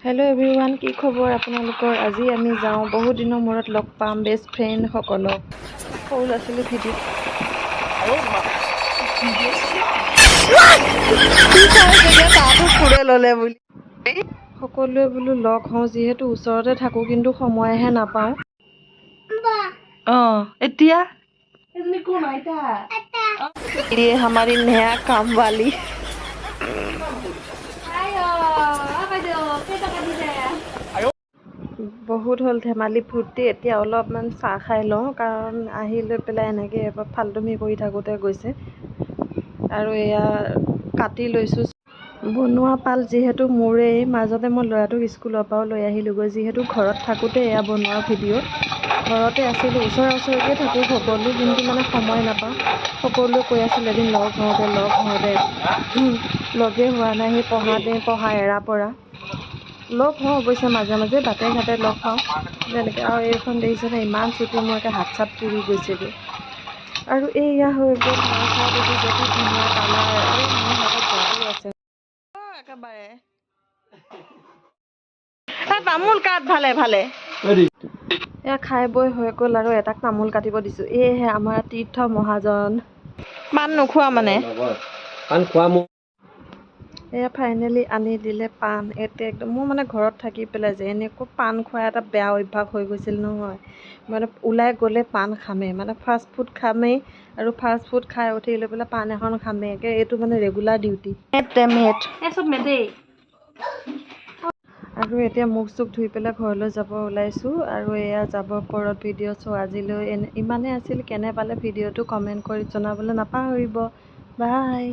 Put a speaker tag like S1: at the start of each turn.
S1: Hello' everyone, কি খবৰ আপোনালোকৰ? আজি আমি যাওঁ, বহুত দিনৰ মূৰত লগ পাম বেষ্ট ফ্ৰেণ্ডসকলক। সৰু ল'ৰা ছোৱালী ভিডিঅ' তাতো ফুৰে ল'লে বুলি সকলোৱে বোলো লগ হওঁ, যিহেতু ওচৰতে থাকোঁ কিন্তু সময়হে নাপাওঁ। এতিয়া ये हमारी नया काम वाली বহুত হ'ল ধেমালি ফূৰ্তি। এতিয়া অলপমান চাহ খাই লওঁ, কাৰণ আহি লৈ পেলাই এনেকৈ এবাৰ ফাল্টুমি কৰি থাকোঁতে গৈছে। আৰু এয়া কাটি লৈছোঁ। বনোৱা পাল যিহেতু মোৰেই, মাজতে মই ল'ৰাটোক স্কুলৰ পৰাও লৈ আহিলোঁগৈ। যিহেতু ঘৰত থাকোঁতে এয়া বনোৱা ভিডিঅ', ঘৰতে আছিলোঁ, ওচৰকৈ থাকোঁ সকলো, কিন্তু মানে সময় নাপাওঁ। সকলোৱে কৈ আছিল এদিন লগ হওঁ দে লগেই হোৱা নাই। সেই পঢ়া এৰা পৰা লগ হওঁ অৱশ্যে মাজে মাজে বাটে ঘাটে লগ পাওঁ তেনেকৈ। আৰু এইখন দেখিছেনে, ইমান চুটি, মোৰ একে হাত চাত পুৰি গৈছেগৈ। আৰু এইয়া হৈ গ'ল মাংস, দেখিছে কি ধুনীয়া কালাৰ। আৰু মোৰ হাতত যাদু আছে একেবাৰে। তামোল কাট ভালে ভালে। এয়া খাই বৈ হৈ গ'ল আৰু এটাক তামোল কাটিব দিছোঁ। এয়েহে আমাৰ তীৰ্থ মহাজন। পাণ নোখোৱা মানে? পাণ খোৱা মোৰ। এয়া ফাইনেলি আনি দিলে পাণ। এতিয়া একদম মোৰ মানে ঘৰত থাকি পেলাই যে এনেকৈ পাণ খোৱা এটা বেয়া অভ্যাস হৈ গৈছিল নহয়। মানে ওলাই গ'লে পাণ খামেই, মানে ফাষ্ট ফুড খামেই, আৰু ফাষ্ট ফুড খাই উঠি লৈ পেলাই পাণ এখন খামেই। এইটো মানে ৰেগুলাৰ ডিউটি। আৰু এতিয়া মুখ চুখ ধুই পেলাই ঘৰলৈ যাব ওলাইছোঁ। আৰু এয়া যাব পৰত ভিডিঅ' চ' আজিলৈ ইমানেই আছিল। কেনে পালে ভিডিঅ'টো কমেণ্ট কৰি জনাবলৈ নাপাহৰিব। বাই।